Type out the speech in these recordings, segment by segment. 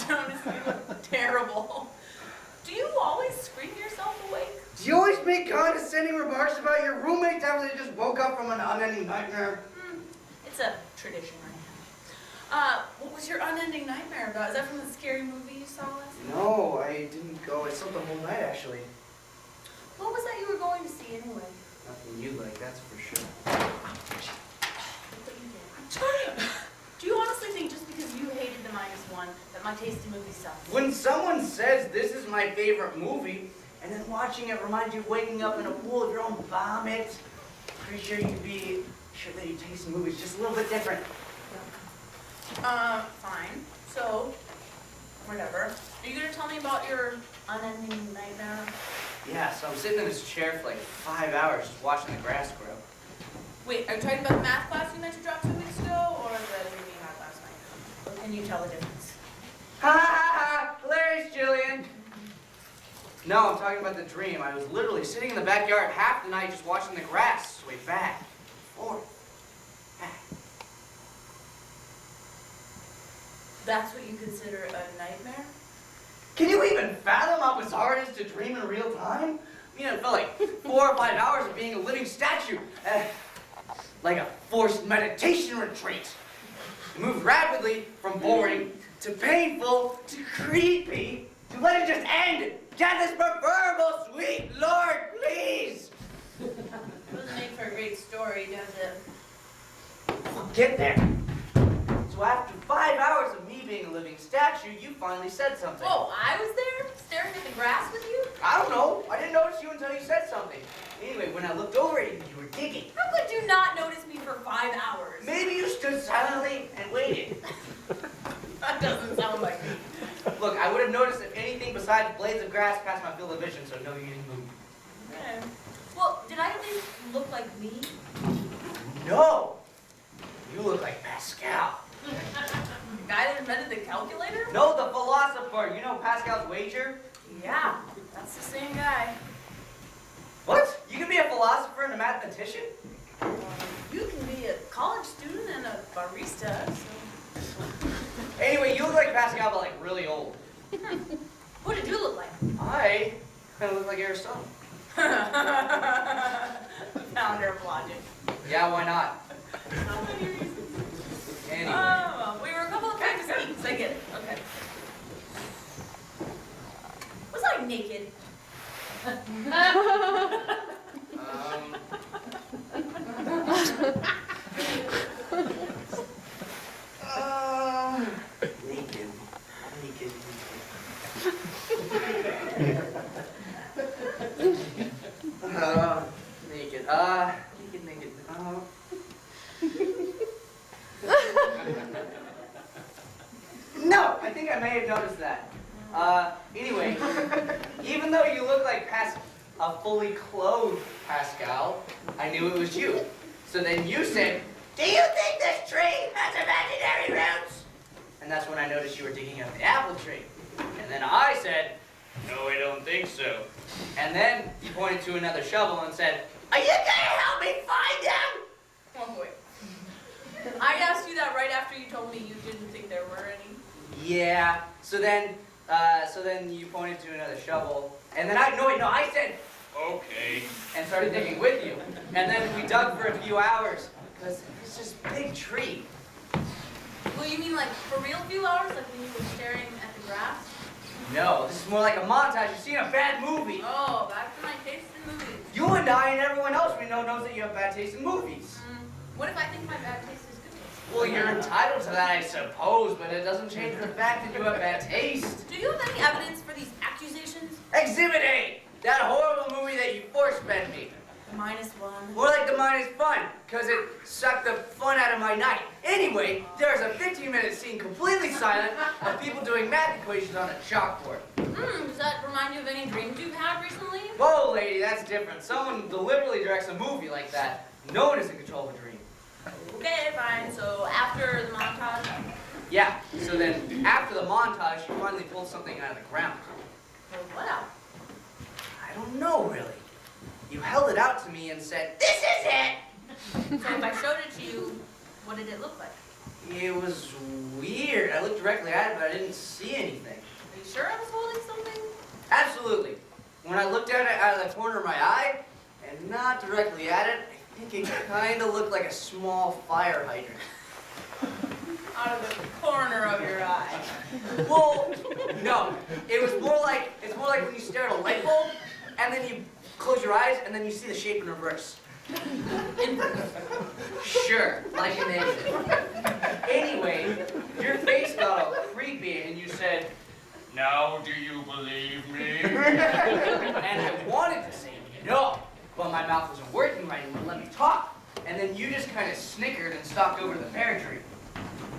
Jonas, you look terrible. Do you always scream yourself awake? Do you always make condescending remarks about your roommates after they just woke up from an unending nightmare? It's a tradition right now. What was your unending nightmare about? Is that from the scary movie you saw last night? No, I didn't go. I slept the whole night, actually. What was that you were going to see anyway? Nothing you like, that's for sure. Do you honestly think just because you hated the -1 that my taste in movies sucks? When someone says this is my favorite movie, and then watching it reminds you of waking up in a pool of your own vomit, pretty sure you could be sure that your taste in movies is just a little bit different. Fine. So, whatever. Are you gonna tell me about your unending nightmare? Yeah, so I'm sitting in this chair for like 5 hours just watching the grass grow. Wait, are you talking about the math class you meant to drop 2 weeks ago, or the dream you had last night? Or can you tell the difference? Ha ha ha! Hilarious, Jillian! No, I'm talking about the dream. I was literally sitting in the backyard half the night just watching the grass sway back, forth, back. That's what you consider a nightmare? Can you even fathom how bizarre it is to dream in real time? I mean, it felt like 4 or 5 hours of being a living statue. Like a forced meditation retreat. It moved rapidly from boring to painful to creepy to let it just end. Get this preferable, sweet Lord, please. Doesn't make for a great story, does it? We'll get there. So after 5 hours of me being a living statue, you finally said something. Oh, I was there, staring at the grass with you? I don't know. I didn't notice you until you said something. Anyway, when I looked over at you, you were digging. How could you not notice me for 5 hours? Maybe you stood silently and waited. That doesn't sound like me. Look, I would have noticed if anything besides blades of grass past my field of vision, so no, you didn't move. Okay. Well, did I at least look like me? No! You look like Pascal. The guy that invented the calculator? No, the philosopher. You know Pascal's wager? Yeah, that's the same guy. What? You can be a philosopher and a mathematician? You can be a college student and a barista, so... Anyway, you look like Pascal, but like really old. What did you look like? I kind of look like Aristotle. Founder of logic. Yeah, why not? So many reasons. Anyway. Oh, well, we were a couple of famous geeks, I get it. Okay. Was I naked? Naked. Naked. Naked. No, I think I may have noticed that. Anyway, even though you look like a fully clothed Pascal, I knew it was you. So then you said, "Do you think this tree has imaginary roots?" And that's when I noticed you were digging up the apple tree. And then I said, "No, I don't think so." And then you pointed to another shovel and said, "Are you gonna help me find them?" Oh, boy. I asked you that right after you told me you didn't think there were any. Yeah. So then you pointed to another shovel, and then I said, "Okay," and started digging with you. And then we dug for a few hours because it's this big tree. Well, you mean like for real few hours, like when you were staring at the grass? No, this is more like a montage you see in a bad movie. Oh, back to my taste in movies. You and I and everyone else we know knows that you have bad taste in movies. What if I think my bad taste is good taste? Well, you're entitled to that, I suppose, but it doesn't change the fact that you have bad taste. Do you have any evidence for these accusations? Exhibit A! That horrible movie that you force-fed me. -1. More like the minus fun, because it sucked the fun out of my night. Anyway, there's a 15-minute scene completely silent of people doing math equations on a chalkboard. Does that remind you of any dreams you've had recently? Whoa, lady, that's different. Someone deliberately directs a movie like that. No one is in control of a dream. Okay, fine. So after the montage? Yeah, so then after the montage, you finally pulled something out of the ground. Well, what out? I don't know, really. You held it out to me and said, "This is it!" So if I showed it to you, what did it look like? It was weird. I looked directly at it, but I didn't see anything. Are you sure I was holding something? Absolutely. When I looked at it out of the corner of my eye, and not directly at it, I think it kind of looked like a small fire hydrant. Out of the corner of your eye. Well, no. It's more like when you stare at a light bulb, and then you close your eyes, and then you see the shape in reverse. Inverse. Sure, like a negative. Anyway, your face got all creepy, and you said, "Now do you believe me?" And I wanted to say no, but my mouth wasn't working right and wouldn't let me talk. And then you just kind of snickered and stalked over to the pear tree.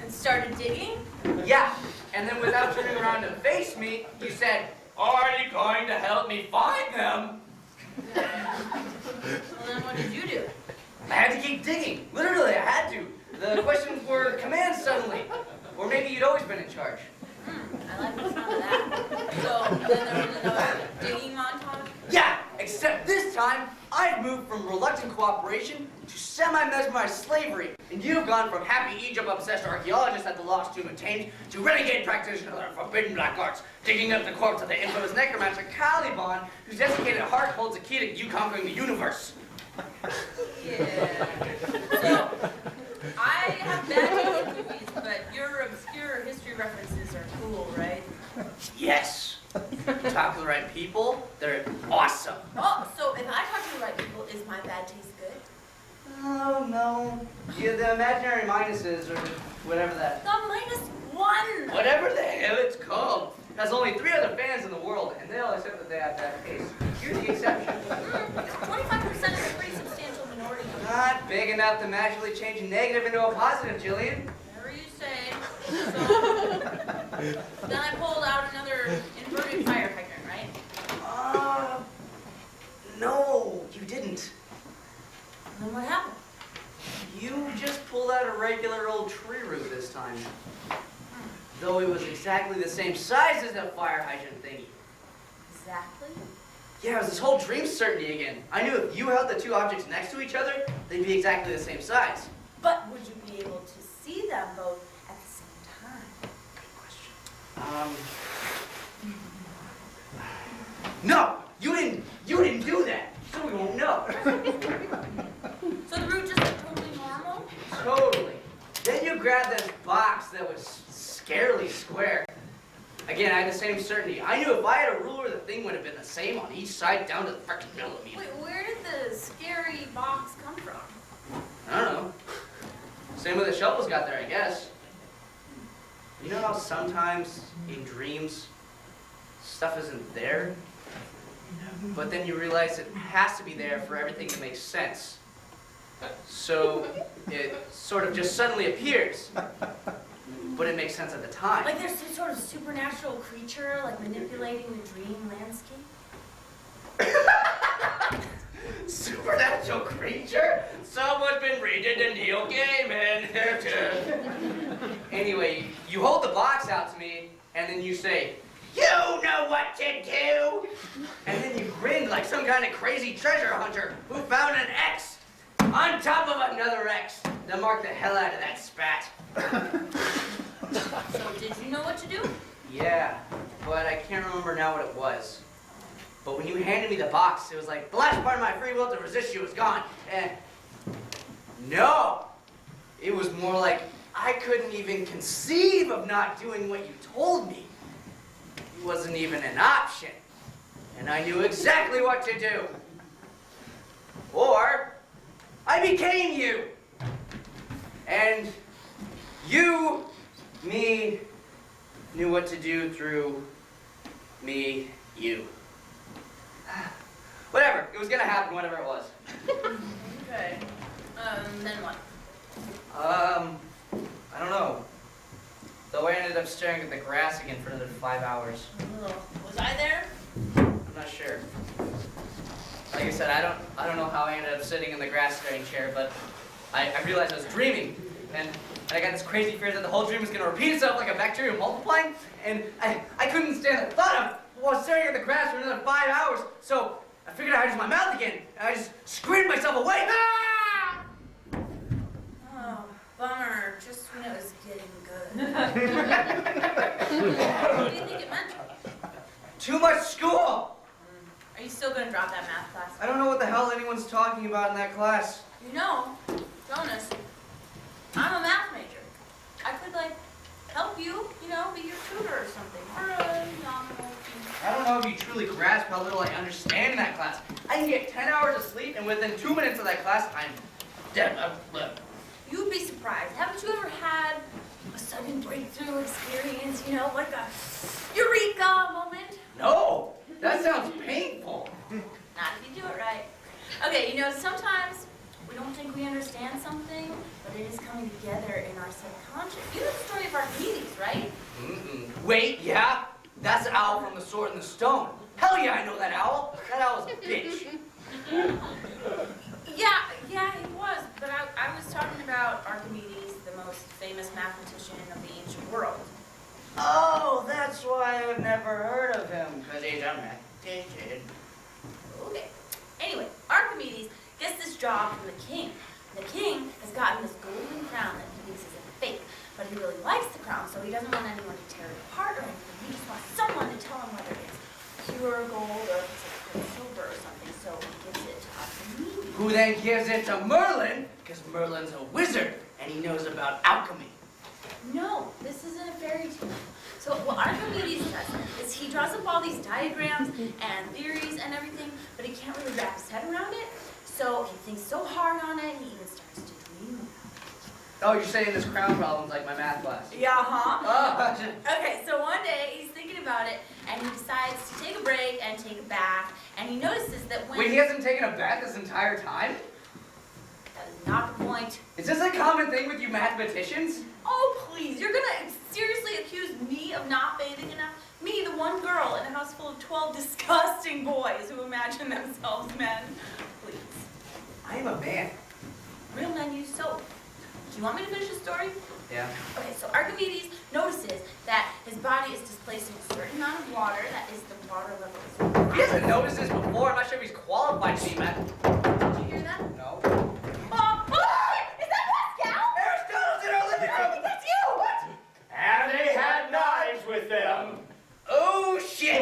And started digging? Yeah, and then without turning around to face me, you said, "Are you going to help me find them?" Well, then what did you do? I had to keep digging. Literally, I had to. The questions were commands suddenly. Or maybe you'd always been in charge. I like the sound of that. So then there was another digging montage? Yeah, except this time, I've moved from reluctant cooperation to semi-mesmerized slavery. And you've gone from happy Egypt-obsessed archaeologist at the Lost Tomb of Thames to renegade practitioner of the forbidden black arts, digging up the corpse of the infamous necromancer Caliban, whose desiccated heart holds the key to you conquering the universe. Yeah. So, I have bad taste in movies, but your obscure history references are cool, right? Yes. You talk to the right people, they're awesome. Oh, so if I talk to the right people, is my bad taste good? Oh, no. Yeah, the imaginary minuses, or whatever that... The -1! Whatever the hell it's called. There's only 3 other fans in the world, and they all accept that they have that taste. You're the exception. 25% is a pretty substantial minority. Not big enough to magically change a negative into a positive, Jillian. Whatever you say. So, then I pulled out another inverted fire hydrant, right? No, you didn't. And then what happened? You just pulled out a regular old tree root this time. Though it was exactly the same size as that fire hydrant thingy. Exactly? Yeah, it was this whole dream certainty again. I knew if you held the 2 objects next to each other, they'd be exactly the same size. But would you be able to see them both at the same time? No! You didn't do that, so we won't know. So the root just looked totally normal? Totally. Then you grabbed this box that was scarily square. Again, I had the same certainty. I knew if I had a ruler, the thing would have been the same on each side down to the frickin' millimeter. Wait, where did the scary box come from? I don't know. Same way the shovels got there, I guess. You know how sometimes in dreams, stuff isn't there? But then you realize it has to be there for everything to make sense. So it sort of just suddenly appears. But it makes sense at the time. Like there's some sort of supernatural creature, like manipulating the dream landscape? Supernatural creature? Someone's been reading the Neil Gaiman. Anyway, you hold the box out to me, and then you say, "You know what to do!" And then you grinned like some kind of crazy treasure hunter who found an X on top of another X that marked the hell out of that spat. So did you know what to do? Yeah, but I can't remember now what it was. But when you handed me the box, it was like, the last part of my free will to resist you was gone. And no, it was more like I couldn't even conceive of not doing what you told me. It wasn't even an option. And I knew exactly what to do. Or I became you. And you, me, knew what to do through me, you. Whatever, it was gonna happen, whatever it was. Okay. Then what? I don't know. Though I ended up staring at the grass again for another 5 hours. Ugh. Was I there? I'm not sure. Like I said, I don't know how I ended up sitting in the grass staring chair, but I realized I was dreaming. And I got this crazy fear that the whole dream was gonna repeat itself like a bacteria multiplying. And I couldn't stand the thought of staring at the grass for another 5 hours. So I figured out how to use my mouth again. And I just screamed myself awake. Ah! Oh, bummer. Just when it was getting good. What do you think it meant? Too much school! Are you still gonna drop that math class? I don't know what the hell anyone's talking about in that class. You know, Jonas, I'm a math major. I could, like, help you, you know, be your tutor or something. Or a nominal tutor. I don't know if you truly grasp how little I understand in that class. I can get 10 hours of sleep, and within 2 minutes of that class, I'm dead. You'd be surprised. Haven't you ever had a sudden breakthrough experience, you know, like a eureka moment? No, that sounds painful. Not if you do it right. Okay, you know, sometimes we don't think we understand something, but it is coming together in our subconscious. You know the story of Archimedes, right? Wait, yeah? That's the owl from The Sword and the Stone. Hell yeah, I know that owl. That owl's a bitch. Yeah, he was. But I was talking about Archimedes, the most famous mathematician of the ancient world. Oh, that's why I've never heard of him. Because he's a mathematician. Okay. Anyway, Archimedes gets this job from the king. The king has gotten this golden crown that he thinks is a fake, but he really likes the crown, so he doesn't want anyone to tear it apart or anything. He just wants someone to tell him whether it's pure gold or if it's like silver or something, so he gives it to Archimedes. Who then gives it to Merlin, because Merlin's a wizard, and he knows about alchemy. No, this isn't a fairy tale. So what Archimedes does is he draws up all these diagrams and theories and everything, but he can't really wrap his head around it. So he thinks so hard on it, he even starts to dream about it. Oh, you're saying this crown problem's like my math class. Yeah, huh? Oh, Okay, so one day he's thinking about it, and he decides to take a break and take a bath, and he notices that when... wait, he hasn't taken a bath this entire time? That is not the point. Is this a common thing with you mathematicians? Oh, please, you're gonna seriously accuse me of not bathing enough? Me, the one girl in a house full of 12 disgusting boys who imagine themselves men. Please. I am a man. Real men use soap. Do you want me to finish the story? Yeah. Okay, so Archimedes notices that his body is displacing a certain amount of water, that is the water level. He hasn't noticed this before. I'm not sure if he's qualified to be math. Did you hear that? No. Is that Pascal? Aristotle's in our living room! That's you! What? And they had knives with them. Oh, shit!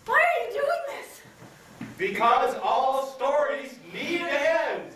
Why are you doing this? Because all stories need an end.